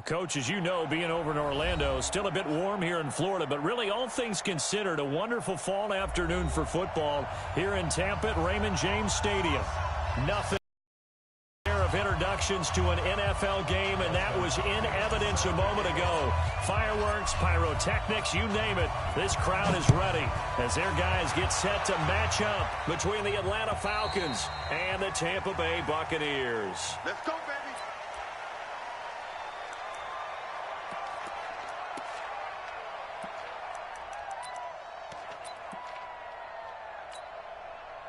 Coach, as you know, being over in Orlando, still a bit warm here in Florida, but really all things considered, a wonderful fall afternoon for football here in Tampa at Raymond James Stadium. Nothing of introductions to an NFL game, and that was in evidence a moment ago. Fireworks, pyrotechnics, you name it. This crowd is ready as their guys get set to match up between the Atlanta Falcons and the Tampa Bay Buccaneers. Let's go, baby.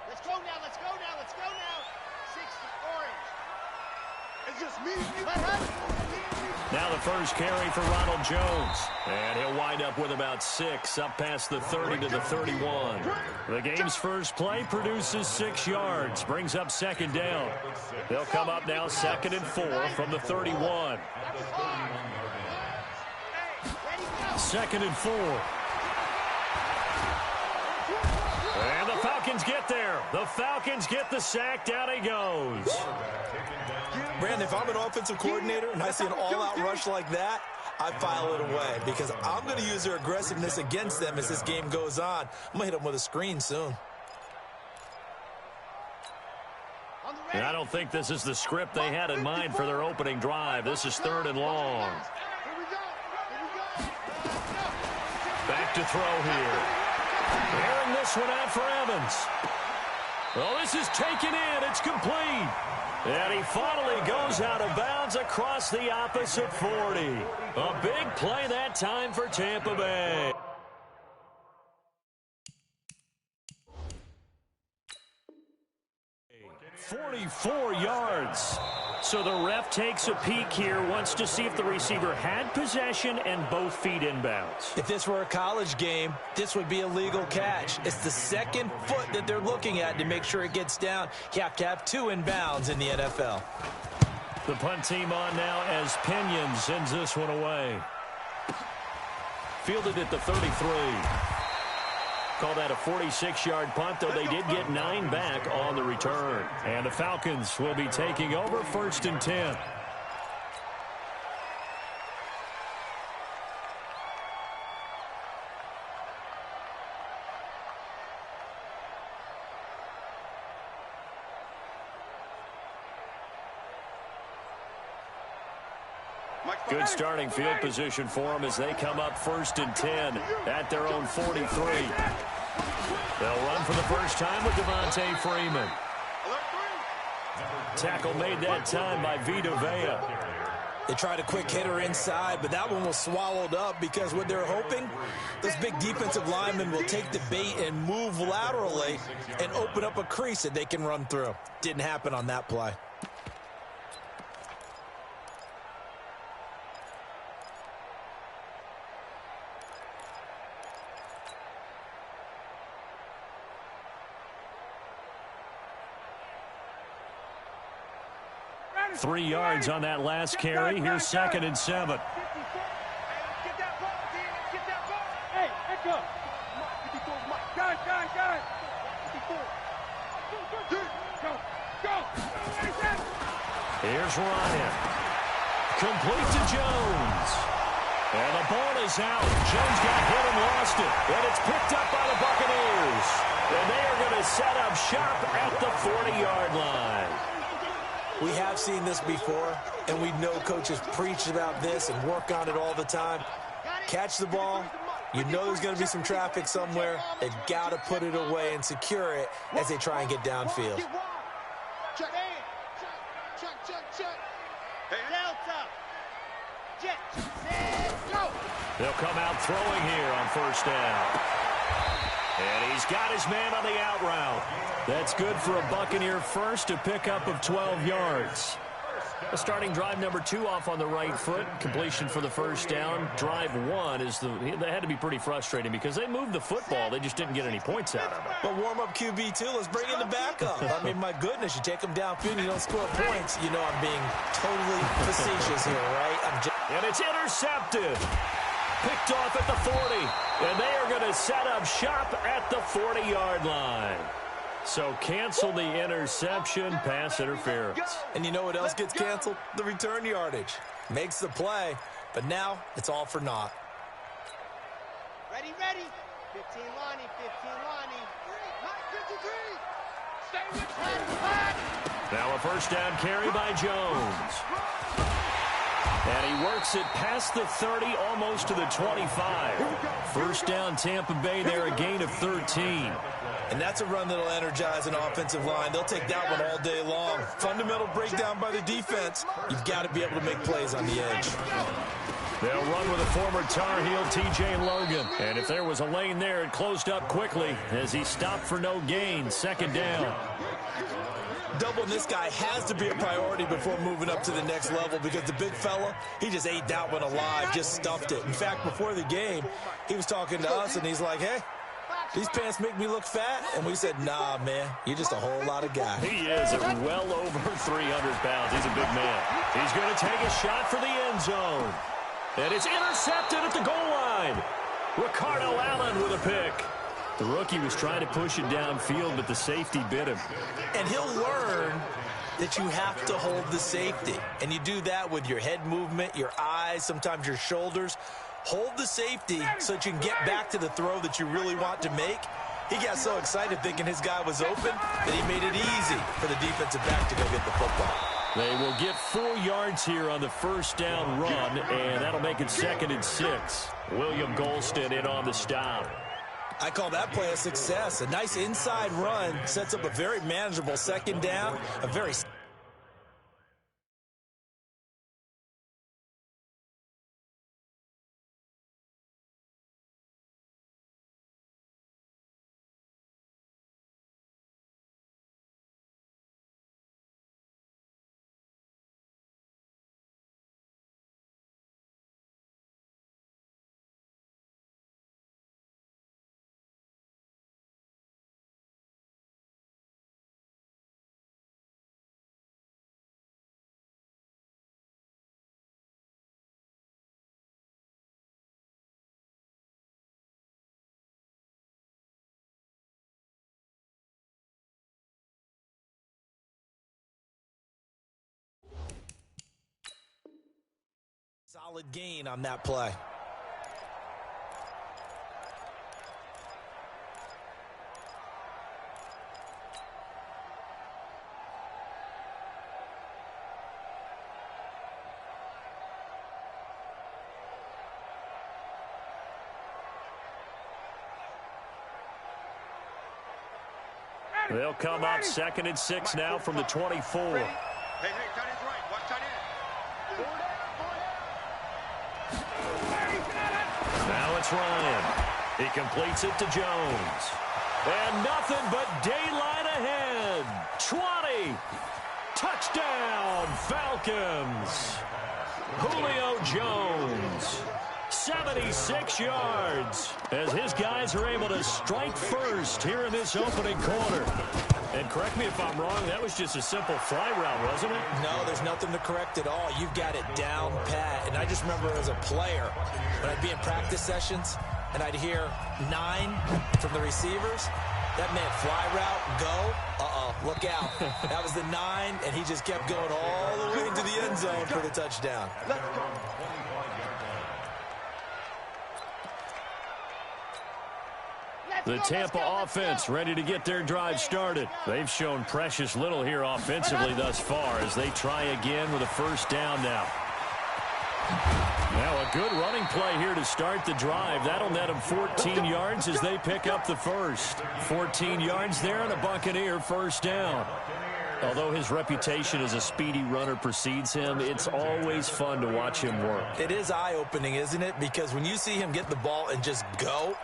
Let's go now, let's go now, let's go now. 60 orange. It's just me. Now the first carry for Ronald Jones. And he'll wind up with about 6, up past the 30 to the 31. The game's first play produces 6 yards, brings up second down. They'll come up now 2nd and 4 from the 31. 2nd and 4. And the Falcons get there. The Falcons get the sack. Down he goes. Brandon, if I'm an offensive coordinator and I see an all-out rush like that, I file it away because I'm going to use their aggressiveness against them as this game goes on. I'm going to hit them with a screen soon. And I don't think this is the script they had in mind for their opening drive. This is 3rd and long. Back to throw here. Airing this one out for Evans. Well, this is taken in. It's complete. And he finally goes out of bounds across the opposite 40. A big play that time for Tampa Bay. $44 yards. So the ref takes a peek here, wants to see if the receiver had possession and both feet inbounds. If this were a college game, this would be a legal catch. It's the second foot that they're looking at to make sure it gets down. You have to have 2 inbounds in the NFL. The punt team on now as Pinion sends this one away. Fielded at the 33. Call that a 46-yard punt, though they did get 9 back on the return. And the Falcons will be taking over 1st and 10. Good starting field position for them as they come up 1st and 10 at their own 43. They'll run for the first time with Devontae Freeman. Tackle made that time by Vita Vea. They tried a quick hitter inside, but that one was swallowed up because what they're hoping, those big defensive linemen will take the bait and move laterally and open up a crease that they can run through. Didn't happen on that play. Three yards on that last carry. Here's 2nd and 7. Here's Ryan. Complete to Jones. And the ball is out. Jones got hit and lost it. And it's picked up by the Buccaneers. And they are going to set up shop at the 40-yard line. We have seen this before, and we know coaches preach about this and work on it all the time. Catch the ball. You know there's going to be some traffic somewhere. They've got to put it away and secure it as they try and get downfield. Check. They'll come out throwing here on 1st down. And he's got his man on the out route. That's good for a Buccaneer first, a pickup of 12 yards. The starting drive number 2 off on the right foot. Completion for the first down. Drive 1 is they had to be pretty frustrating because they moved the football. They just didn't get any points out of it. But warm-up QB, too. Let's bring in the backup. I mean, my goodness, you take them downfield and you don't score points. You know I'm being totally facetious here, right? And it's intercepted. Picked off at the 40. And they are going to set up shop at the 40-yard line. So cancel the interception, pass interference. And you know what else gets canceled? The return yardage. Makes the play, but now it's all for naught. Ready, ready. 15 Lonnie, 15 Lonnie. 53. Stay with me. Now a first down carry by Jones. And he works it past the 30, almost to the 25. First down Tampa Bay there, a gain of 13. And that's a run that'll energize an offensive line. They'll take that one all day long. Fundamental breakdown by the defense. You've got to be able to make plays on the edge. They'll run with a former Tar Heel, T.J. Logan. And if there was a lane there, it closed up quickly as he stopped for no gain. Second down. Doubling this guy has to be a priority before moving up to the next level because the big fella, he just ate that one alive, just stuffed it. In fact, before the game, he was talking to us, and he's like, hey, these pants make me look fat. And we said, nah, man, you're just a whole lot of guy. He is at well over 300 pounds. He's a big man. He's going to take a shot for the end zone. And it's intercepted at the goal line. Ricardo Allen with a pick. The rookie was trying to push it downfield, but the safety bit him. And he'll learn that you have to hold the safety. And you do that with your head movement, your eyes, sometimes your shoulders. Hold the safety so that you can get back to the throw that you really want to make. He got so excited thinking his guy was open that he made it easy for the defensive back to go get the football. They will get 4 yards here on the first down run, and that'll make it 2nd and 6. William Golston in on the stop. I call that play a success. A nice inside run sets up a very manageable second down, a very solid gain on that play. They'll come up 2nd and 6 now from the 24. Hey, tight end's right. Watch tight end. Now it's Ryan. He completes it to Jones. And nothing but daylight ahead. 20. Touchdown, Falcons. Julio Jones. 76 yards as his guys are able to strike first here in this opening quarter. And correct me if I'm wrong, that was just a simple fly route, wasn't it? No, there's nothing to correct at all. You've got it down pat. And I just remember as a player, when I'd be in practice sessions and I'd hear 9 from the receivers, that meant fly route, go, look out. That was the 9, and he just kept going all the way into the end zone for the touchdown. The Tampa offense ready to get their drive started. They've shown precious little here offensively thus far as they try again with a first down now. Now a good running play here to start the drive. That'll net them 14 yards as they pick up the first. 14 yards there and a Buccaneer first down. Although his reputation as a speedy runner precedes him, it's always fun to watch him work. It is eye-opening, isn't it? Because when you see him get the ball and just go,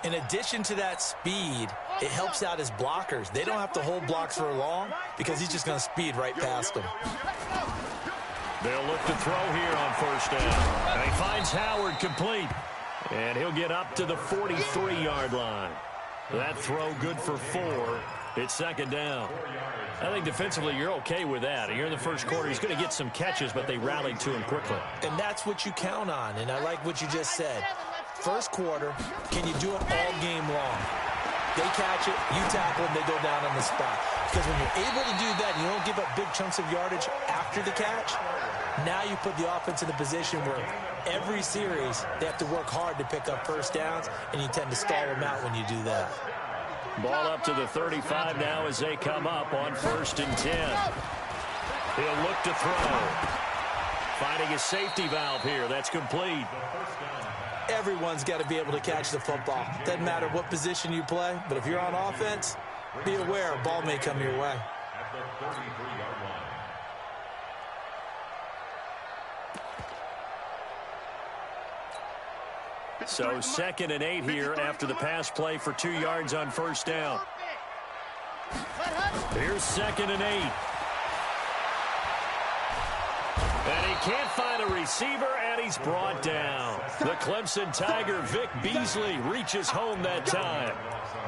in addition to that speed, it helps out his blockers. They don't have to hold blocks for long because he's just going to speed right past them. They'll look to throw here on first down. And he finds Howard complete. And he'll get up to the 43-yard line. That throw good for 4. It's second down. I think defensively you're okay with that. Here in the first quarter, he's going to get some catches, but they rallied to him quickly. And that's what you count on, and I like what you just said. First quarter, can you do it all game long? They catch it, you tackle them, they go down on the spot. Because when you're able to do that, you don't give up big chunks of yardage after after the catch, now you put the offense in a position where every series they have to work hard to pick up first downs, and you tend to stall them out when you do that. Ball up to the 35 now as they come up on 1st and 10. He'll look to throw. Finding a safety valve here. That's complete. Everyone's got to be able to catch the football. Doesn't matter what position you play, but if you're on offense, be aware a ball may come your way. So 2nd and 8 here after the pass play for 2 yards on 1st down. Here's 2nd and 8. And he can't find a receiver, and he's brought down. The Clemson Tiger, Vic Beasley, reaches home that time.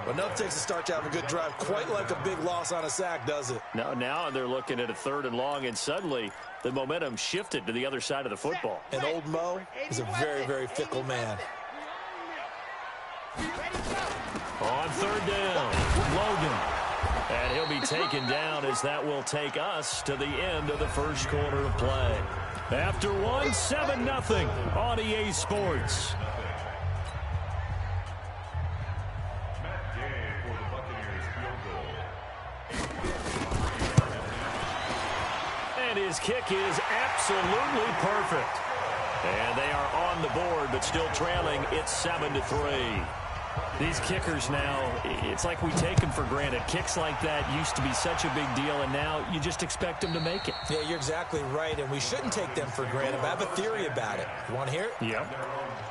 But enough takes a start to have a good drive. Quite like a big loss on a sack, does it? Now they're looking at a 3rd and long, and suddenly the momentum shifted to the other side of the football. And old Mo is a very, very fickle man. On 3rd down, Logan. And he'll be taken down as that will take us to the end of the 1st quarter of play. After 1, 7-0 on EA Sports. And his kick is absolutely perfect. And they are on the board, but still trailing. It's 7-3. These kickers now, it's like we take them for granted. Kicks like that used to be such a big deal, and now you just expect them to make it. Yeah, you're exactly right, and we shouldn't take them for granted. But I have a theory about it. You want to hear it? Yep.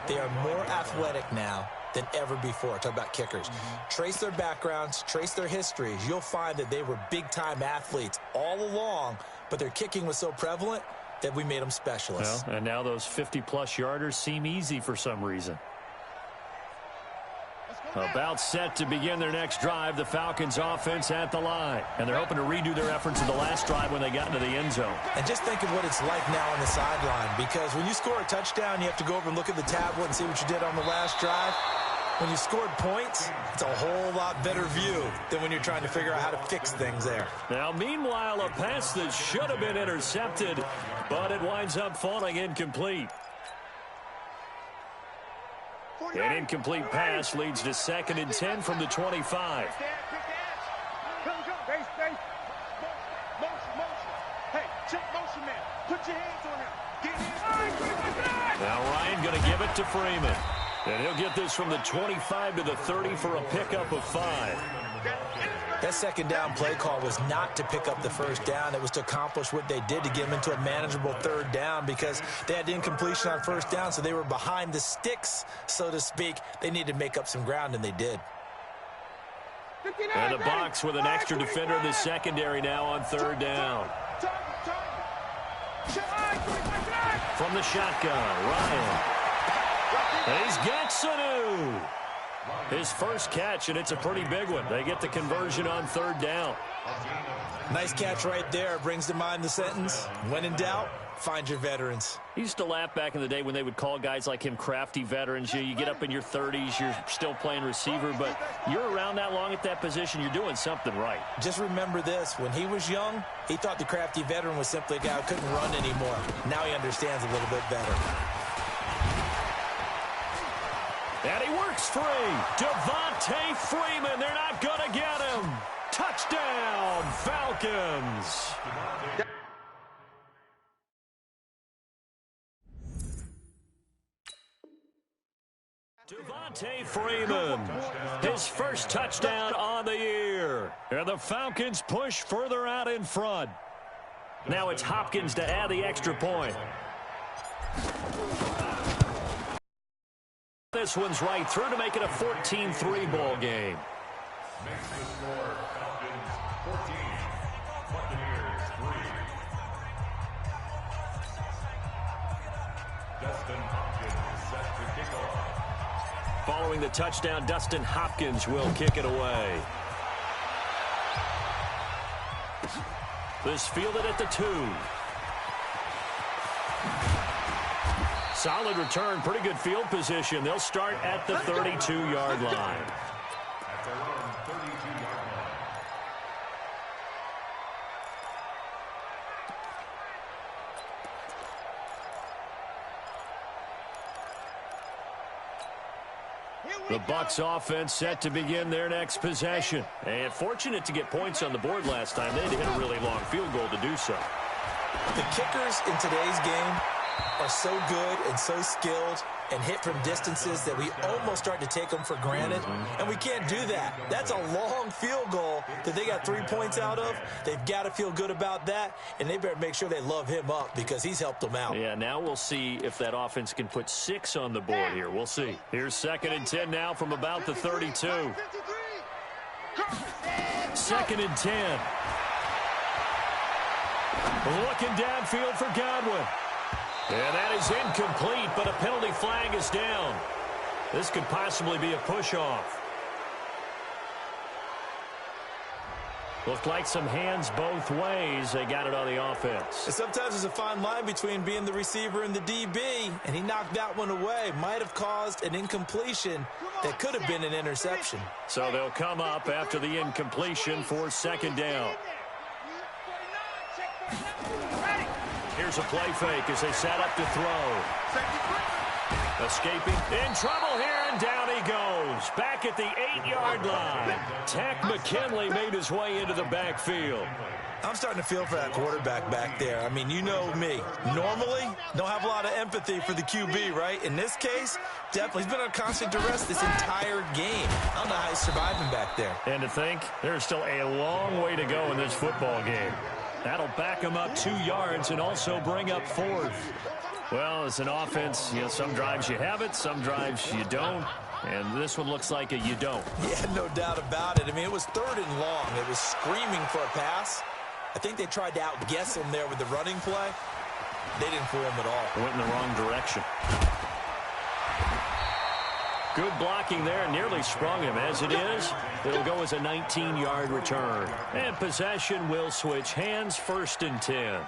They are more athletic now than ever before. Talk about kickers. Trace their backgrounds, trace their histories. You'll find that they were big-time athletes all along, but their kicking was so prevalent that we made them specialists. Well, and now those 50-plus yarders seem easy for some reason. About set to begin their next drive, the Falcons offense at the line. And they're hoping to redo their efforts in the last drive when they got into the end zone. And just think of what it's like now on the sideline, because when you score a touchdown, you have to go over and look at the tablet and see what you did on the last drive. When you scored points, it's a whole lot better view than when you're trying to figure out how to fix things there. Now, meanwhile, a pass that should have been intercepted, but it winds up falling incomplete. An incomplete pass leads to 2nd and 10 from the 25. Now Ryan going to give it to Freeman. And he'll get this from the 25 to the 30 for a pickup of 5. That 2nd down play call was not to pick up the 1st down. It was to accomplish what they did, to get them into a manageable 3rd down, because they had incompletion on 1st down, so they were behind the sticks, so to speak. They needed to make up some ground, and they did. And a box with an extra defender in the secondary now on 3rd down. From the shotgun, Ryan. He's got Sanu. His first catch, and it's a pretty big one. They get the conversion on 3rd down. Nice catch right there. Brings to mind the sentence, when in doubt, find your veterans. I used to laugh back in the day when they would call guys like him crafty veterans. You get up in your 30s, you're still playing receiver, but you're around that long at that position, you're doing something right. Just remember this. When he was young, he thought the crafty veteran was simply a guy who couldn't run anymore. Now he understands a little bit better. And he works free. Devontae Freeman. They're not going to get him. Touchdown, Falcons. Devontae Freeman, his first touchdown on the year. And the Falcons push further out in front. Now it's Hopkins to add the extra point. This one's right through to make it a 14-3 ball game. Makes the score Falcons 14, Buccaneers 3. Dustin Hopkins set to kick off. Following the touchdown, Dustin Hopkins will kick it away. This fielded at the 2. Solid return, pretty good field position. They'll start at the 32-yard line. At their own 32-yard The Bucs offense set to begin their next possession. And fortunate to get points on the board last time. They had to hit a really long field goal to do so. The kickers in today's game are so good and so skilled and hit from distances that we almost start to take them for granted, and we can't do that. That's a long field goal that they got 3 points out of. They've got to feel good about that, and they better make sure they love him up because he's helped them out. Yeah, now we'll see if that offense can put 6 on the board here. We'll see. Here's 2nd and 10 now from about the 32. 2nd and 10. Looking downfield for Godwin. And that is incomplete, but a penalty flag is down. This could possibly be a push-off. Looked like some hands both ways. They got it on the offense. And sometimes there's a fine line between being the receiver and the DB, and he knocked that one away. Might have caused an incompletion that could have been an interception. So they'll come up after the incompletion for 2nd down. Here's a play fake as they set up to throw. Escaping. In trouble here, and down he goes. Back at the 8-yard line. Tack McKinley made his way into the backfield. I'm starting to feel for that quarterback back there. I mean, you know me. Normally, don't have a lot of empathy for the QB, right? In this case, definitely. He's been on constant duress this entire game. I don't know how he's surviving back there. And to think, there's still a long way to go in this football game. That'll back him up 2 yards and also bring up 4th. Well, as an offense, you know, some drives you have it, some drives you don't. And this one looks like a you don't. Yeah, no doubt about it. I mean, it was 3rd and long. It was screaming for a pass. I think they tried to outguess him there with the running play. They didn't fool him at all. Went in the wrong direction. Good blocking there, nearly sprung him. As it is, it'll go as a 19-yard return. And possession will switch hands, 1st and 10.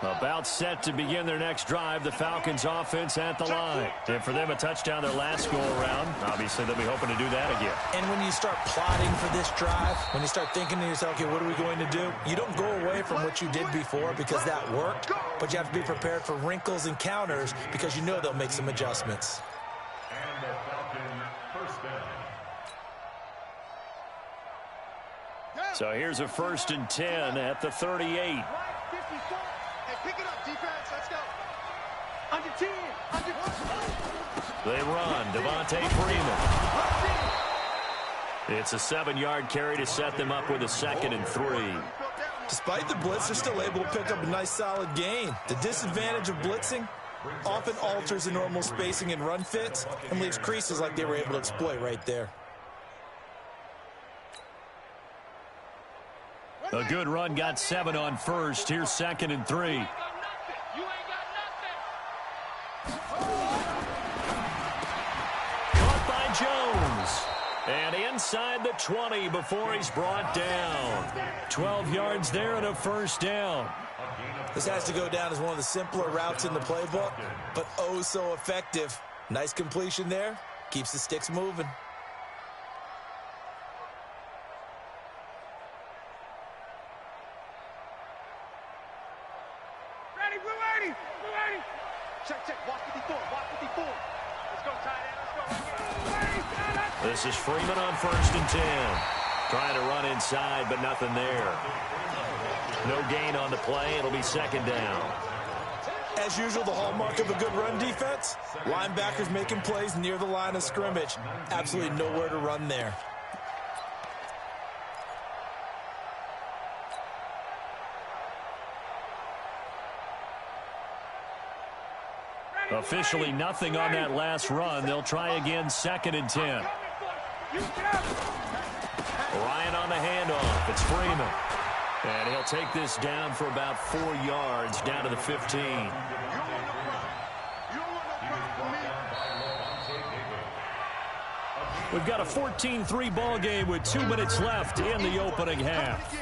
About set to begin their next drive, the Falcons offense at the line. And for them, a touchdown their last go-around. Obviously, they'll be hoping to do that again. And when you start plotting for this drive, when you start thinking to yourself, okay, what are we going to do? You don't go away from what you did before because that worked, but you have to be prepared for wrinkles and counters because you know they'll make some adjustments. And the Falcons first down. So here's a 1st and 10 at the 38. Pick it up, defense. Let's go. Under 10. Under 10. They run. Devontae Freeman. It's a 7-yard carry to set them up with a 2nd and 3. Despite the blitz, they're still able to pick up a nice, solid gain. The disadvantage of blitzing often alters the normal spacing and run fits and leaves creases like they were able to exploit right there. A good run got 7 on 1st. Here's 2nd and 3. Caught by Jones. And inside the 20 before he's brought down. 12 yards there and a 1st down. This has to go down as one of the simpler routes in the playbook, but oh so effective. Nice completion there. Keeps the sticks moving. This is Freeman on 1st and 10. Trying to run inside, but nothing there. No gain on the play. It'll be 2nd down. As usual, the hallmark of a good run defense, linebackers making plays near the line of scrimmage. Absolutely nowhere to run there. Officially nothing on that last run. They'll try again, 2nd and 10. Ryan on the handoff. It's Freeman. And he'll take this down for about 4 yards, down to the 15. We've got a 14-3 ball game with 2 minutes left in the opening half.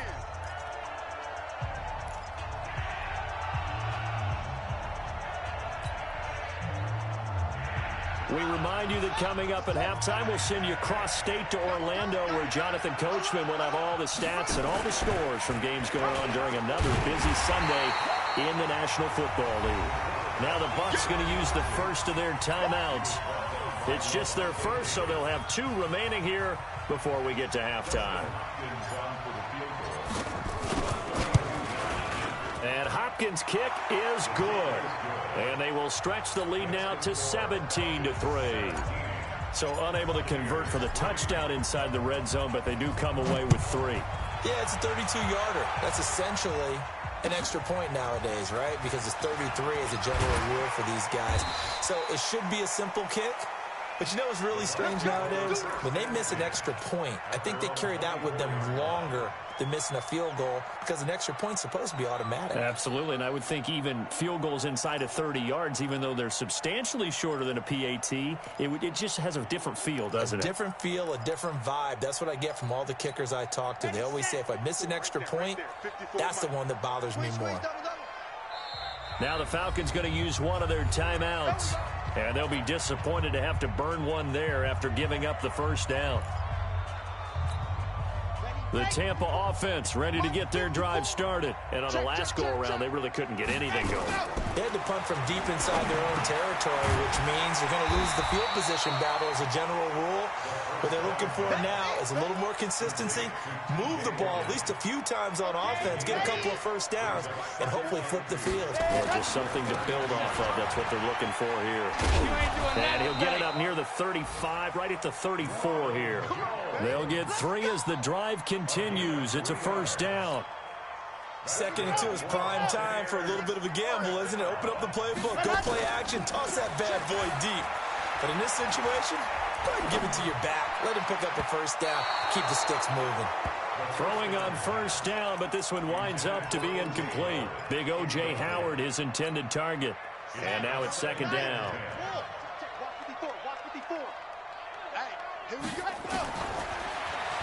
We remind you that coming up at halftime, we'll send you cross-state to Orlando, where Jonathan Coachman will have all the stats and all the scores from games going on during another busy Sunday in the National Football League. Now the Bucs going to use the first of their timeouts. It's just their first, so they'll have 2 remaining here before we get to halftime. And Hopkins' kick is good. And they will stretch the lead now to 17-3. So unable to convert for the touchdown inside the red zone, but they do come away with 3. Yeah, it's a 32-yarder. That's essentially an extra point nowadays, right? Because it's 33 as a general rule for these guys. So it should be a simple kick. But you know what's really strange nowadays? When they miss an extra point, I think they carry that with them longer than missing a field goal, because an extra point's supposed to be automatic. Absolutely, and I would think even field goals inside of 30 yards, even though they're substantially shorter than a PAT, it just has a different feel, doesn't it? A different feel, a different vibe. That's what I get from all the kickers I talk to. They always say if I miss an extra point, that's the one that bothers me more. Now the Falcons going to use one of their timeouts, and they'll be disappointed to have to burn one there after giving up the first down. The Tampa offense ready to get their drive started. And on the last go-around, they really couldn't get anything going. They had to punt from deep inside their own territory, which means they're going to lose the field position battle as a general rule. What they're looking for now is a little more consistency, move the ball at least a few times on offense, get a couple of first downs, and hopefully flip the field. Or just something to build off of. That's what they're looking for here. And he'll get it up near the 35, right at the 34 here. They'll get 3 as the drive continues. It's a first down. 2nd and 2 is prime time for a little bit of a gamble, isn't it? Open up the playbook, go play action, toss that bad boy deep. But in this situation, go ahead and give it to your back. Let him pick up the first down. Keep the sticks moving. Throwing on first down, but this one winds up to be incomplete. Big O.J. Howard, his intended target. And now it's 2nd down.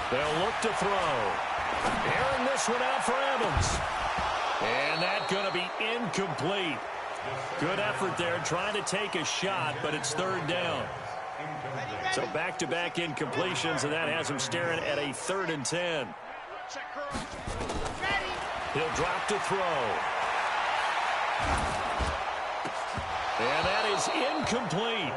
They'll look to throw. Airing this one out for Evans. And that's going to be incomplete. Good effort there, trying to take a shot, but it's 3rd down. So back-to-back incompletions, and that has him staring at a 3rd and 10. He'll drop to throw. And that is incomplete.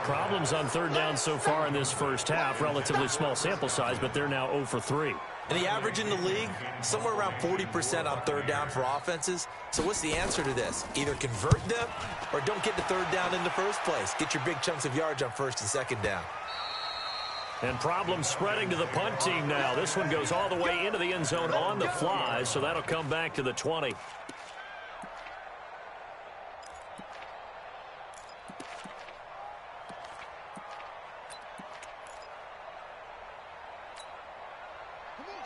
Problems on 3rd down so far in this first half. Relatively small sample size, but they're now 0 for 3. And the average in the league, somewhere around 40% on 3rd down for offenses. So what's the answer to this? Either convert them or don't get the 3rd down in the first place. Get your big chunks of yards on 1st and 2nd down. And problems spreading to the punt team now. This one goes all the way into the end zone on the fly, so that'll come back to the 20.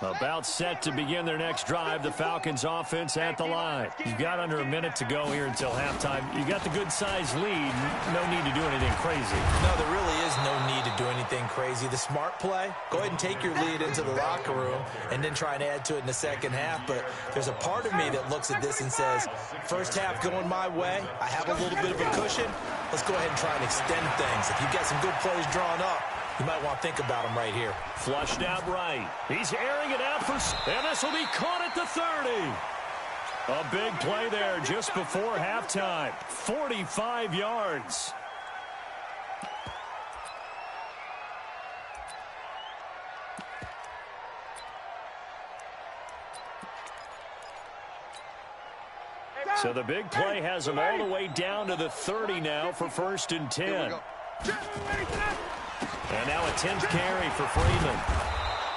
About set to begin their next drive. The Falcons offense at the line. You've got under a minute to go here until halftime. You've got the good-sized lead. No need to do anything crazy. No, there really is no need to do anything crazy. The smart play, go ahead and take your lead into the locker room and then try and add to it in the second half. But there's a part of me that looks at this and says, first half going my way. I have a little bit of a cushion. Let's go ahead and try and extend things. If you've got some good plays drawn up, you might want to think about him right here. Flushed out right. He's airing it out for... And this will be caught at the 30. A big play there just before halftime. 45 yards. So the big play has him all the way down to the 30 now for 1st and 10. And now a 10th carry for Freeman.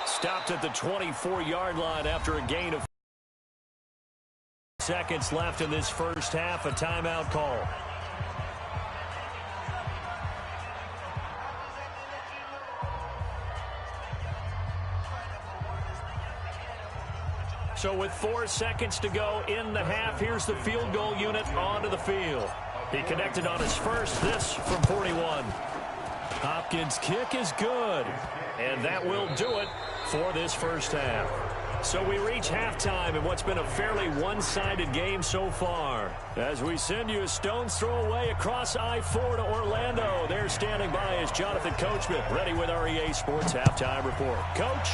Stopped at the 24-yard line after a gain of seconds left in this first half. A timeout call. So with 4 seconds to go in the half, here's the field goal unit onto the field. He connected on his first, this from 41. Hopkins' kick is good, and that will do it for this first half. So we reach halftime in what's been a fairly one-sided game so far. As we send you a stone's throw away across I-4 to Orlando. There standing by is Jonathan Coachman, ready with our EA Sports Halftime Report. Coach?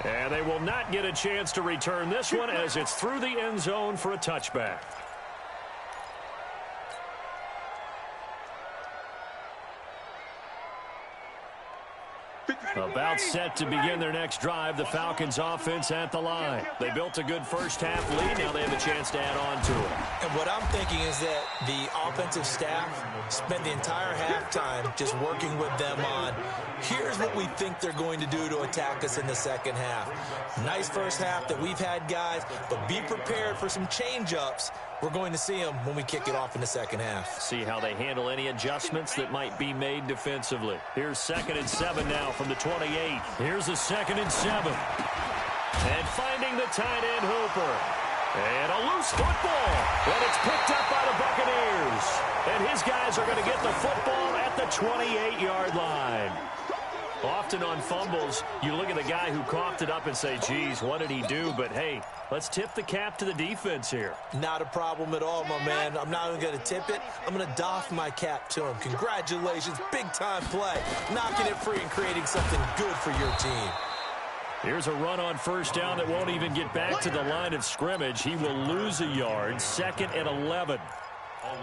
And they will not get a chance to return this one as it's through the end zone for a touchback. About set to begin their next drive, the Falcons offense at the line. They built a good first half lead. Now they have a chance to add on to it. And what I'm thinking is that the offensive staff spent the entire halftime just working with them on, here's what we think they're going to do to attack us in the second half. Nice first half that we've had, guys, but be prepared for some change-ups. We're going to see them when we kick it off in the second half. See how they handle any adjustments that might be made defensively. Here's 2nd and 7 now from the 28. Here's a 2nd and 7. And finding the tight end Hooper. And a loose football. And it's picked up by the Buccaneers. And his guys are going to get the football at the 28-yard line. Often on fumbles, you look at the guy who coughed it up and say, geez, what did he do? But, hey, let's tip the cap to the defense here. Not a problem at all, my man. I'm not even going to tip it. I'm going to doff my cap to him. Congratulations, big-time play. Knocking it free and creating something good for your team. Here's a run on first down that won't even get back to the line of scrimmage. He will lose a yard, 2nd and 11.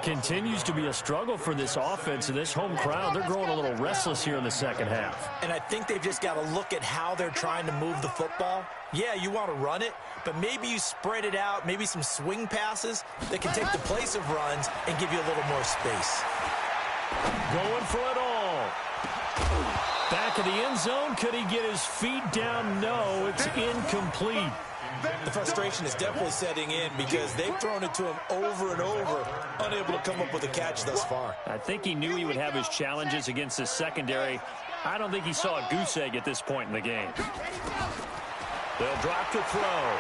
Continues to be a struggle for this offense and this home crowd. They're growing a little restless here in the second half. And I think they've just got to look at how they're trying to move the football. Yeah, you want to run it, but maybe you spread it out, maybe some swing passes that can take the place of runs and give you a little more space. Going for it all. Back of the end zone. Could he get his feet down? No, it's incomplete. The frustration is definitely setting in because they've thrown it to him over and over, unable to come up with a catch thus far. I think he knew he would have his challenges against his secondary. I don't think he saw a goose egg at this point in the game. They'll drop the throw.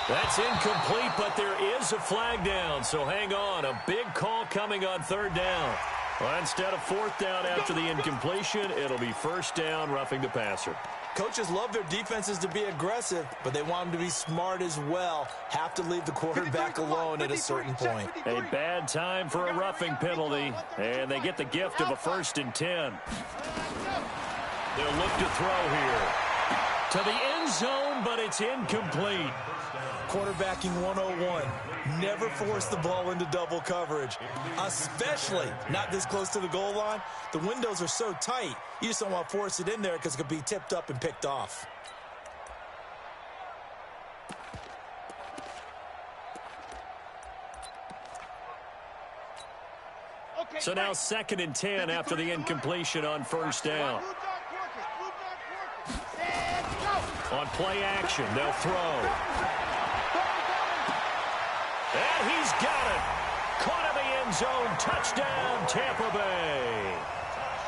That's incomplete, but there is a flag down, so hang on. A big call coming on 3rd down. Well, instead of 4th down after the incompletion, it'll be 1st down, roughing the passer. Coaches love their defenses to be aggressive, but they want them to be smart as well. Have to leave the quarterback alone at a certain point. A bad time for a roughing penalty, and they get the gift of a 1st and 10. They'll look to throw here. To the end zone, but it's incomplete. Quarterbacking 101. Never force the ball into double coverage, especially not this close to the goal line. The windows are so tight, you just don't want to force it in there because it could be tipped up and picked off. So now 2nd and 10 after the incompletion on 1st down. On play action, they'll throw. And he's got it. Caught in the end zone. Touchdown, Tampa Bay.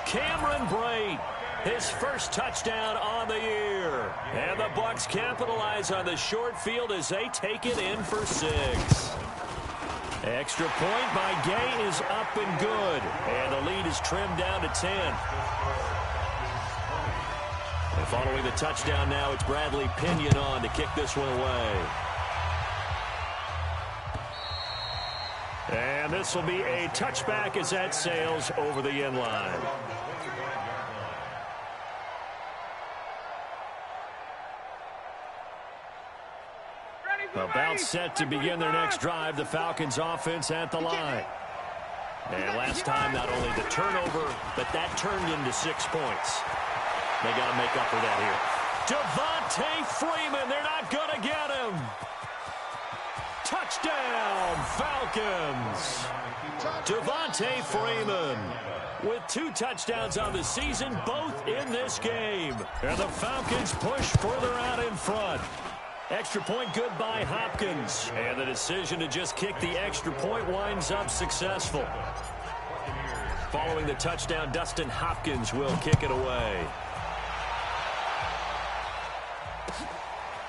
Cameron Brate, his first touchdown on the year. And the Bucs capitalize on the short field as they take it in for 6. Extra point by Gay is up and good. And the lead is trimmed down to 10. And following the touchdown now, it's Bradley Pinion on to kick this one away. And this will be a touchback as that sails over the end line. About set to begin their next drive, the Falcons offense at the line. And last time, not only the turnover, but that turned into 6 points. They got to make up for that here. Devontae Freeman, they're not going to get him. Touchdown, Falcons. Devontae Freeman with 2 touchdowns on the season, both in this game. And the Falcons push further out in front. Extra point good by Hopkins. And the decision to just kick the extra point winds up successful. Following the touchdown, Dustin Hopkins will kick it away.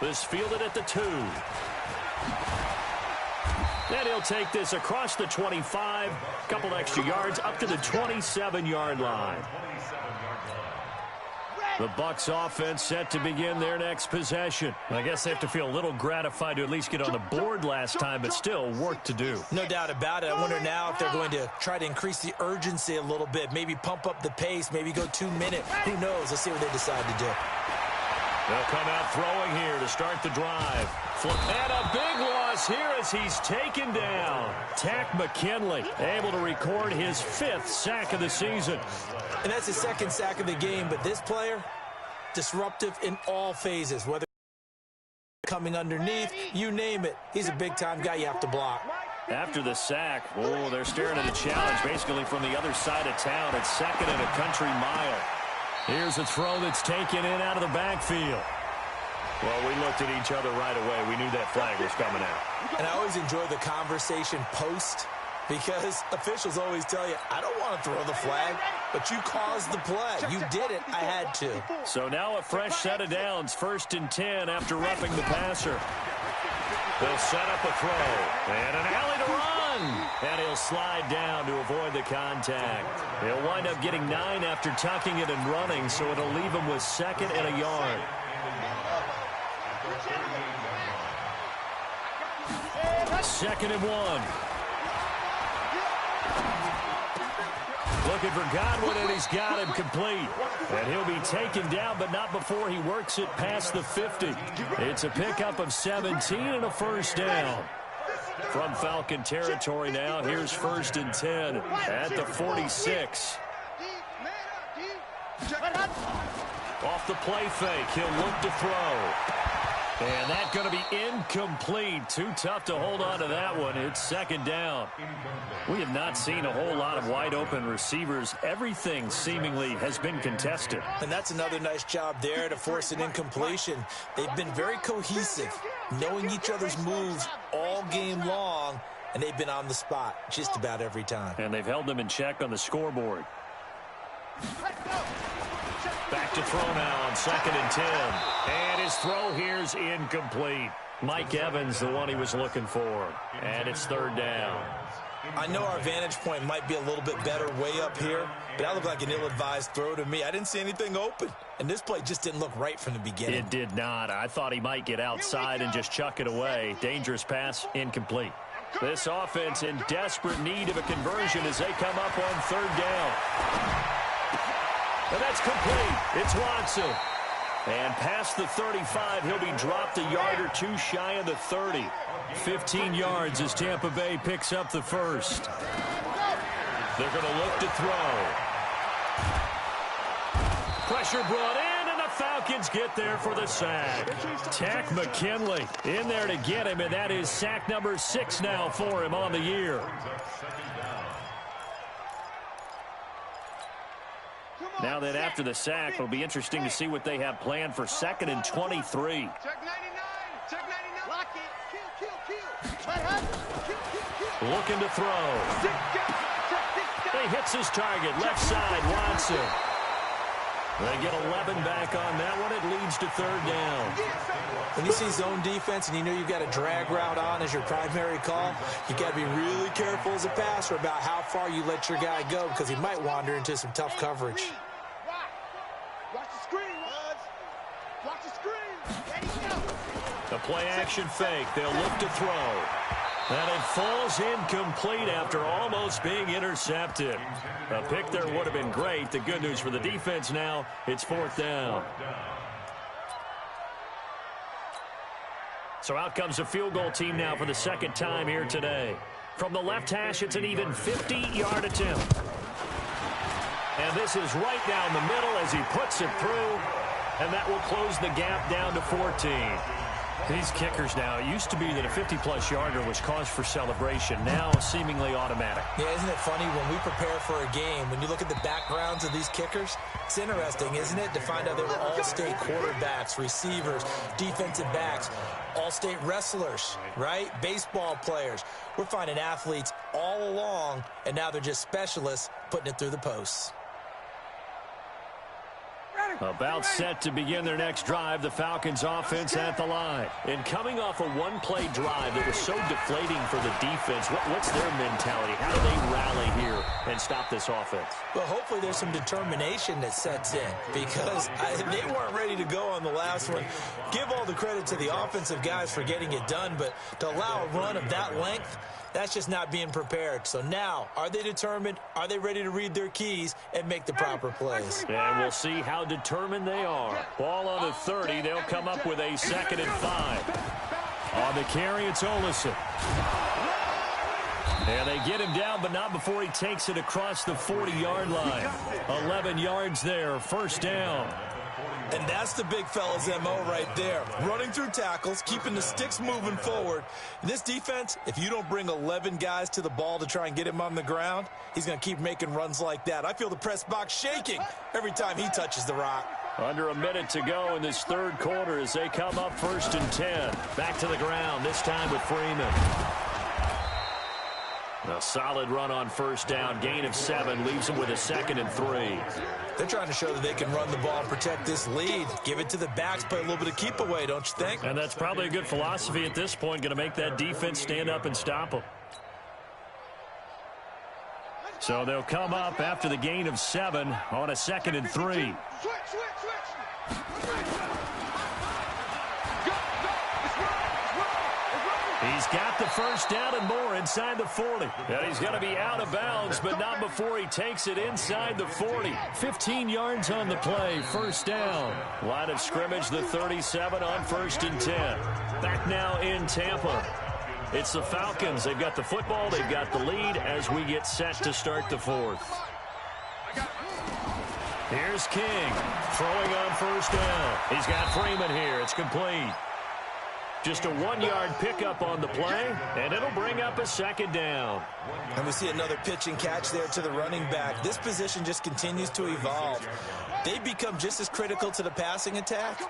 This fielded at the 2. And he'll take this across the 25, a couple extra yards, up to the 27-yard line. The Bucs offense set to begin their next possession. I guess they have to feel a little gratified to at least get on the board last time, but still work to do. No doubt about it. I wonder now if they're going to try to increase the urgency a little bit, maybe pump up the pace, maybe go 2 minutes. Who knows? Let's see what they decide to do. They'll come out throwing here to start the drive. And a big loss here as he's taken down. Takk McKinley able to record his 5th sack of the season. And that's his 2nd sack of the game, but this player, disruptive in all phases, whether coming underneath, you name it. He's a big-time guy you have to block. After the sack, oh, they're staring at a challenge basically from the other side of town. It's 2nd and a country mile. Here's a throw that's taken in out of the backfield. Well, we looked at each other right away. We knew that flag was coming out. And I always enjoy the conversation post because officials always tell you, I don't want to throw the flag, but you caused the play. You did it. I had to. So now a fresh set of downs, 1st and 10 after roughing the passer. They'll set up a throw. And an alley to run. And he'll slide down to avoid the contact. He'll wind up getting 9 after tucking it and running, so it'll leave him with 2nd and a yard. 2nd and 1. Looking for Godwin, and he's got him complete. And he'll be taken down, but not before he works it past the 50. It's a pickup of 17 and a 1st down. From Falcon territory now, here's 1st and 10 at the 46. Off the play fake, he'll look to throw. And that's going to be incomplete. Too tough to hold on to that one. It's 2nd down. We have not seen a whole lot of wide-open receivers. Everything seemingly has been contested. And that's another nice job there to force an incompletion. They've been very cohesive, knowing each other's moves all game long, and they've been on the spot just about every time. And they've held them in check on the scoreboard. Back to throw now on 2nd and 10. And his throw here's incomplete. Mike Evans, the one he was looking for. And it's 3rd down. I know our vantage point might be a little bit better way up here, but that looked like an ill-advised throw to me. I didn't see anything open, and this play just didn't look right from the beginning. It did not. I thought he might get outside and just chuck it away. Dangerous pass, incomplete. This offense in desperate need of a conversion as they come up on 3rd down. And that's complete. It's Watson. And past the 35, he'll be dropped a yard or 2 shy of the 30. 15 yards as Tampa Bay picks up the 1st. They're going to look to throw. Pressure brought in, and the Falcons get there for the sack. Takk McKinley in there to get him, and that is sack number 6 now for him on the year. Now that after the sack, it'll be interesting to see what they have planned for 2nd and 23. Check 99. Check 99. Lock it. Kill. Looking to throw. He hits his target. Left side, Watson. They get 11 back on that one. It leads to 3rd down. When you see zone defense and you know you've got a drag route on as your primary call, you got to be really careful as a passer about how far you let your guy go because he might wander into some tough coverage. Watch the screen, Rods. Watch the screen. Ready, go. The play action fake. They'll look to throw. And it falls incomplete after almost being intercepted. A pick there would have been great. The good news for the defense now, it's 4th down. So out comes a field goal team now for the 2nd time here today. From the left hash, it's an even 50-yard attempt. And this is right down the middle as he puts it through. And that will close the gap down to 14. These kickers now, it used to be that a 50-plus yarder was cause for celebration. Now seemingly automatic. Yeah, isn't it funny when we prepare for a game, when you look at the backgrounds of these kickers, it's interesting, isn't it, to find out they were all-state quarterbacks, receivers, defensive backs, all-state wrestlers, right? Baseball players. We're finding athletes all along, and now they're just specialists putting it through the posts. About set to begin their next drive, the Falcons offense at the line. And coming off a one-play drive that was so deflating for the defense, what's their mentality? How do they rally here and stop this offense? Well, hopefully there's some determination that sets in because they weren't ready to go on the last one. Give all the credit to the offensive guys for getting it done, but to allow a run of that length, that's just not being prepared. So now, are they determined? Are they ready to read their keys and make the proper plays? And we'll see how determined they are. Ball on the 30. They'll come up with a 2nd and 5. On the carry, it's Olsen. And they get him down, but not before he takes it across the 40-yard line. 11 yards there, 1st down. And that's the big fella's MO right there. Running through tackles, keeping the sticks moving forward. In this defense, if you don't bring 11 guys to the ball to try and get him on the ground, he's going to keep making runs like that. I feel the press box shaking every time he touches the rock. Under a minute to go in this 3rd quarter as they come up 1st and 10. Back to the ground, this time with Freeman. A solid run on 1st down. Gain of 7 leaves them with a 2nd and 3. They're trying to show that they can run the ball and protect this lead. Give it to the backs, play a little bit of keep away, don't you think? And that's probably a good philosophy at this point. Going to make that defense stand up and stop them. So they'll come up after the gain of 7 on a 2nd and 3. He's got the 1st down and more inside the 40. And he's going to be out of bounds, but not before he takes it inside the 40. 15 yards on the play, 1st down. Line of scrimmage, the 37 on 1st and 10. Back now in Tampa. It's the Falcons. They've got the football. They've got the lead as we get set to start the 4th. Here's King throwing on 1st down. He's got Freeman here. It's complete. Just a 1-yard pickup on the play, and it'll bring up a 2nd down. And we see another pitch and catch there to the running back. This position just continues to evolve. They become just as critical to the passing attack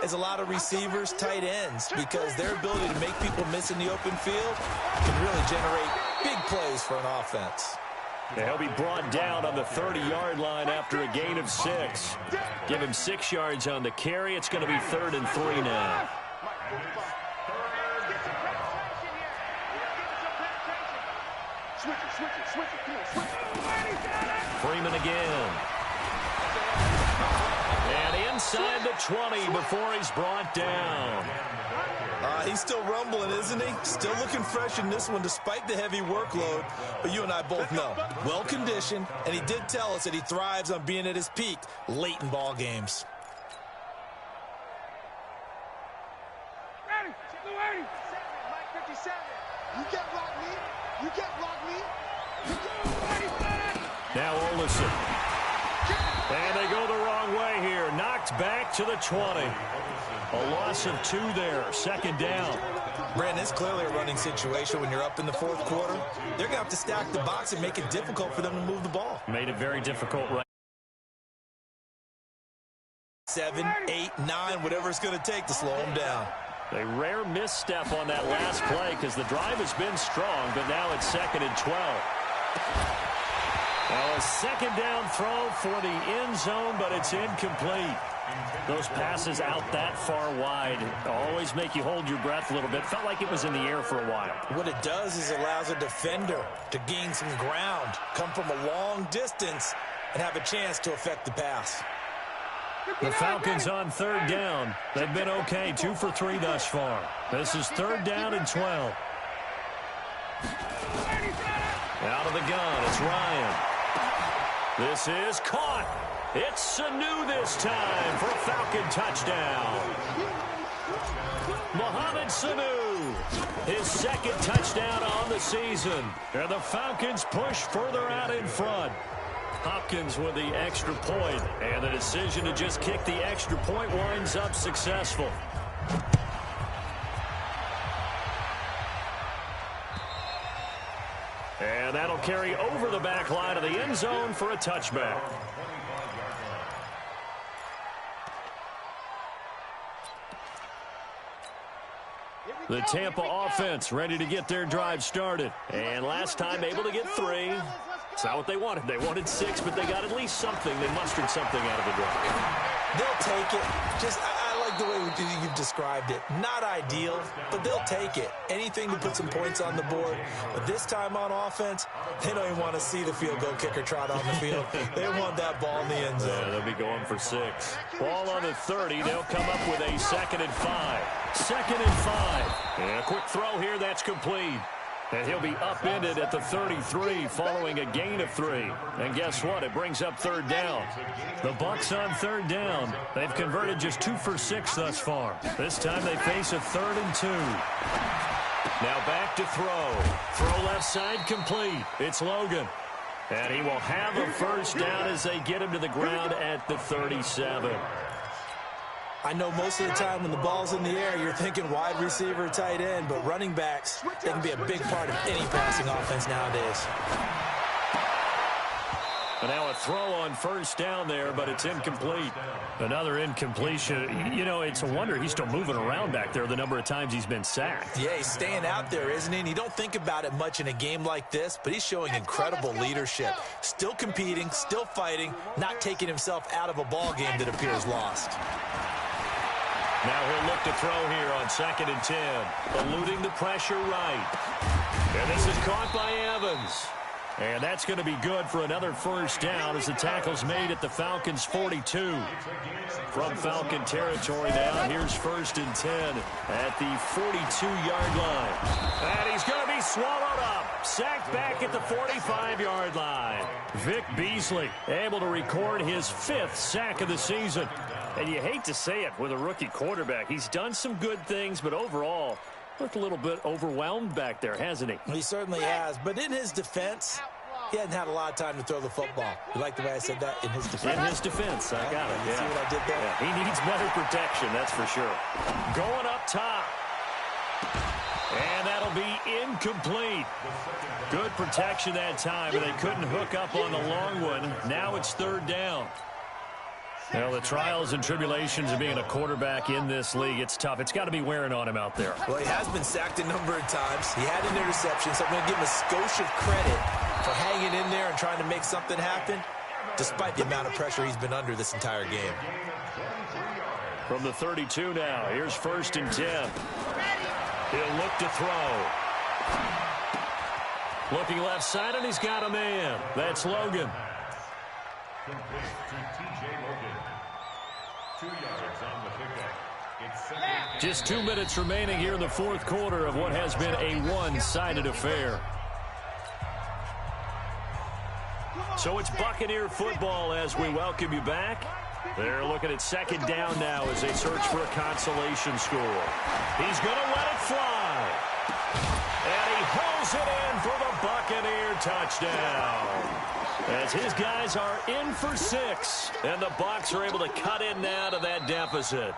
as a lot of receivers, tight ends, because their ability to make people miss in the open field can really generate big plays for an offense. He'll be brought down on the 30-yard line after a gain of 6. Give him 6 yards on the carry. It's going to be 3rd and 3 now. Freeman again. And inside the 20 before he's brought down. He's still rumbling, isn't he? Still looking fresh in this one despite the heavy workload. But you and I both know, well-conditioned, and he did tell us that he thrives on being at his peak late in ball games. Now Olsen. And they go the wrong way here. Knocked back to the 20. A loss of 2 there. 2nd down. Brandon, it's clearly a running situation when you're up in the 4th quarter. They're going to have to stack the box and make it difficult for them to move the ball. Made it very difficult right. 7, 8, 9, whatever it's going to take to slow them down. A rare misstep on that last play because the drive has been strong, but now it's 2nd and 12. Well, a 2nd down throw for the end zone, but it's incomplete. Those passes out that far wide always make you hold your breath a little bit. Felt like it was in the air for a while. What it does is it allows a defender to gain some ground, come from a long distance, and have a chance to affect the pass. The Falcons on 3rd down. They've been okay, 2 for 3 thus far. This is 3rd down and 12. Out of the gun, it's Ryan. This is caught. It's Sanu this time for a Falcon touchdown. Mohamed Sanu, his 2nd touchdown on the season. And the Falcons push further out in front. Hopkins with the extra point, and the decision to just kick the extra point winds up successful. And that'll carry over the back line of the end zone for a touchback. The Tampa offense ready to get their drive started. And last time able to get 3. It's not what they wanted. They wanted 6, but they got at least something. They mustered something out of the drive. They'll take it. I like the way you've described it. Not ideal, but they'll take it. Anything to put some points on the board. But this time on offense, they don't even want to see the field goal kicker trot on the field. They want that ball in the end zone. Yeah, they'll be going for 6. Ball on the 30. They'll come up with a 2nd and 5. 2nd and 5. And a quick throw here. That's complete. And he'll be upended at the 33 following a gain of 3. And guess what? It brings up 3rd down. The Bucs on 3rd down. They've converted just 2 for 6 thus far. This time they face a 3rd and 2. Now back to throw. Throw left side complete. It's Logan. And he will have a 1st down as they get him to the ground at the 37. I know most of the time when the ball's in the air, you're thinking wide receiver, tight end, but running backs, they can be a big part of any passing offense nowadays. And now a throw on 1st down there, but it's incomplete. Another incompletion. You know, it's a wonder he's still moving around back there the number of times he's been sacked. Yeah, he's staying out there, isn't he? And you don't think about it much in a game like this, but he's showing incredible leadership. Still competing, still fighting, not taking himself out of a ball game that appears lost. Now he'll look to throw here on 2nd and 10. Eluding the pressure right. And this is caught by Evans. And that's going to be good for another 1st down as the tackle's made at the Falcons' 42. From Falcon territory now, here's 1st and 10 at the 42-yard line. And he's going to be swallowed up. Sacked back at the 45-yard line. Vic Beasley able to record his 5th sack of the season. And you hate to say it with a rookie quarterback. He's done some good things, but overall, looked a little bit overwhelmed back there, hasn't he? He certainly has. But in his defense, he hadn't had a lot of time to throw the football. You like the way I said that? In his defense. In his defense. I got it. You see what I did there? Yeah, he needs better protection, that's for sure. Going up top. And that'll be incomplete. Good protection that time, and they couldn't hook up on the long one. Now it's 3rd down. Well, the trials and tribulations of being a quarterback in this league, it's tough. It's got to be wearing on him out there. Well, he has been sacked a number of times. He had an interception, so I'm going to give him a skosh of credit for hanging in there and trying to make something happen, despite the amount of pressure he's been under this entire game. From the 32 now, here's 1st and 10. He'll look to throw. Looking left side, and he's got a man. That's Logan. Complete to T.J. Logan. 2 yards on the pickup. It's 2nd and Just 2 minutes remaining here in the 4th quarter of what has been a one-sided affair. So it's Buccaneer football as we welcome you back. They're looking at 2nd down now as they search for a consolation score. He's going to let it fly. And he hauls it in for the Buccaneer touchdown. As his guys are in for 6, and the Bucs are able to cut in now to that deficit.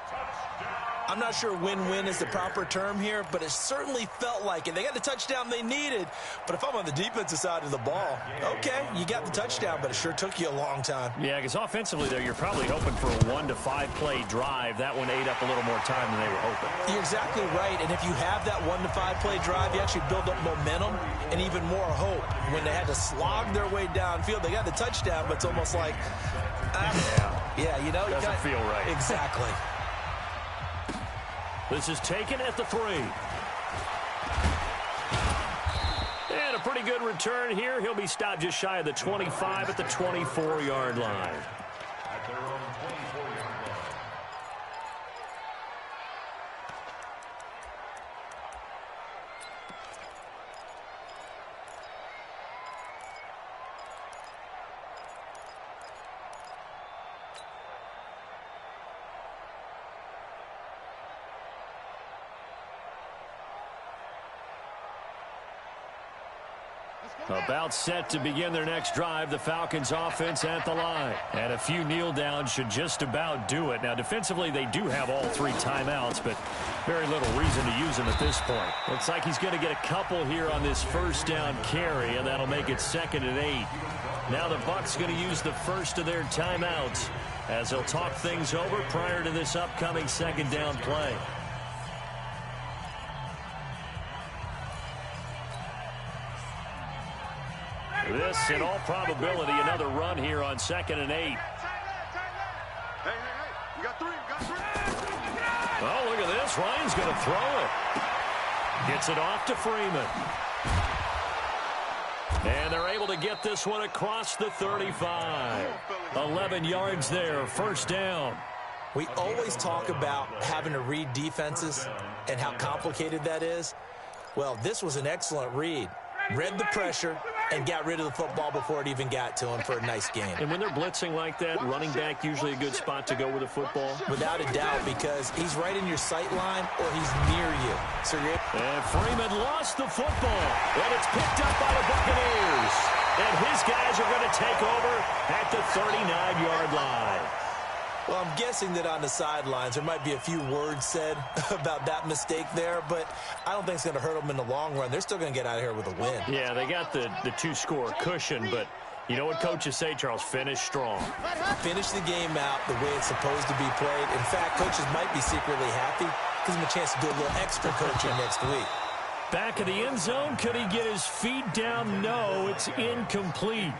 I'm not sure win-win is the proper term here, but it certainly felt like it. They got the touchdown they needed, but if I'm on the defensive side of the ball, okay, you got the touchdown, but it sure took you a long time. Yeah, because offensively there, you're probably hoping for a 1 to 5 play drive. That one ate up a little more time than they were hoping. You're exactly right, and if you have that 1 to 5 play drive, you actually build up momentum and even more hope. When they had to slog their way downfield, they got the touchdown, but it's almost like, yeah, you know. Doesn't feel right. Exactly. This is taken at the 3. And a pretty good return here. He'll be stopped just shy of the 25 at the 24-yard line. at their own 24-yard line. About set to begin their next drive, the Falcons offense at the line. And a few kneel downs should just about do it. Now, defensively, they do have all 3 timeouts, but very little reason to use them at this point. Looks like he's going to get a couple here on this first down carry, and that'll make it 2nd and 8. Now the Bucs going to use the first of their timeouts as they'll talk things over prior to this upcoming 2nd down play. This, in all probability, another run here on 2nd and 8. Hey, hey, hey. Rex Ryan's going to throw it. Gets it off to Freeman. And they're able to get this one across the 35. 11 yards there, first down. We always talk about having to read defenses and how complicated that is. Well, this was an excellent read. Read the pressure and got rid of the football before it even got to him for a nice gain. And when they're blitzing like that, running back usually a good spot to go with the football? Without a doubt, because he's right in your sight line or he's near you. So and Freeman lost the football. And it's picked up by the Buccaneers. And his guys are going to take over at the 39-yard line. Well, I'm guessing that on the sidelines there might be a few words said about that mistake there, but I don't think it's going to hurt them in the long run. They're still going to get out of here with a win. Yeah, they got the two-score cushion, but you know what coaches say, Charles? Finish strong. Finish the game out the way it's supposed to be played. In fact, coaches might be secretly happy. Gives them a chance to do a little extra coaching next week. Back of the end zone. Could he get his feet down? No, it's incomplete.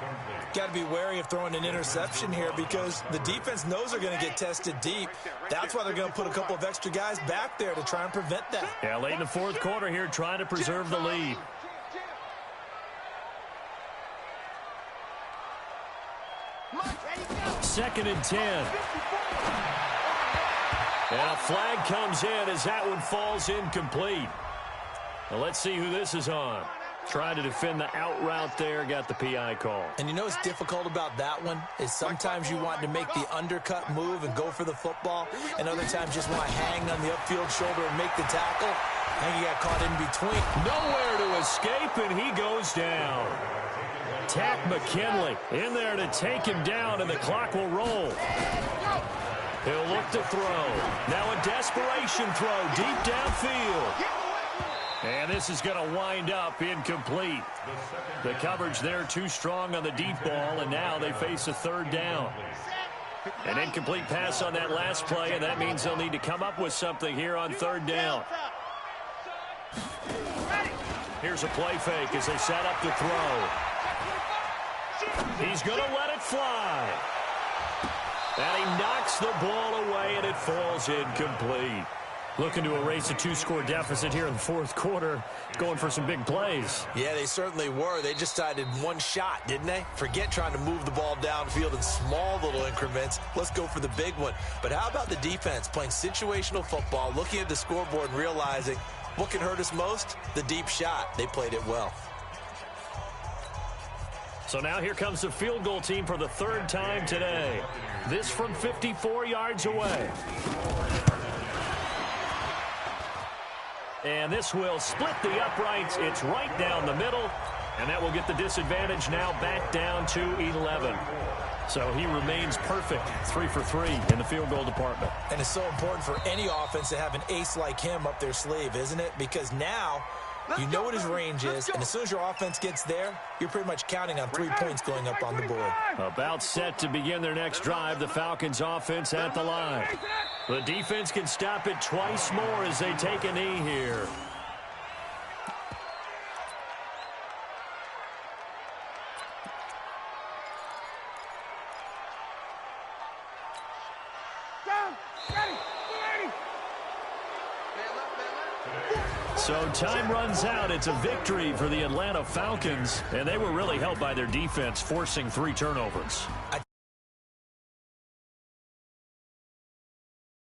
Got to be wary of throwing an interception here because the defense knows they're going to get tested deep. That's why they're going to put a couple of extra guys back there to try and prevent that. Yeah, late in the fourth quarter here, trying to preserve the lead. Second and 10. And a flag comes in as that one falls incomplete. Now let's see who this is on. Trying to defend the out route there, got the PI call. And you know what's difficult about that one is sometimes you want to make the undercut move and go for the football, and other times just want to hang on the upfield shoulder and make the tackle. I think he got caught in between. Nowhere to escape, and he goes down. Tack McKinley in there to take him down, and the clock will roll. He'll look to throw. Now a desperation throw deep downfield. And this is going to wind up incomplete. The coverage there too strong on the deep ball, and now they face a third down. An incomplete pass on that last play, and that means they'll need to come up with something here on third down. Here's a play fake as they set up the throw. He's going to let it fly. And he knocks the ball away, and it falls incomplete. Looking to erase a two-score deficit here in the fourth quarter, going for some big plays. Yeah, they certainly were. They just decided one shot, didn't they? Forget trying to move the ball downfield in small little increments. Let's go for the big one. But how about the defense playing situational football, looking at the scoreboard and realizing what can hurt us most? The deep shot. They played it well. So now here comes the field goal team for the third time today. This from 54 yards away. And this will split the uprights. It's right down the middle. And that will get the disadvantage now back down to 11. So he remains perfect, 3 for 3 in the field goal department. And it's so important for any offense to have an ace like him up their sleeve, isn't it? Because now you know what his range is, and as soon as your offense gets there, you're pretty much counting on 3 points going up on the board. About set to begin their next drive, the Falcons offense at the line. The defense can stop it twice more as they take a knee here. So time runs out. It's a victory for the Atlanta Falcons, and they were really helped by their defense forcing 3 turnovers.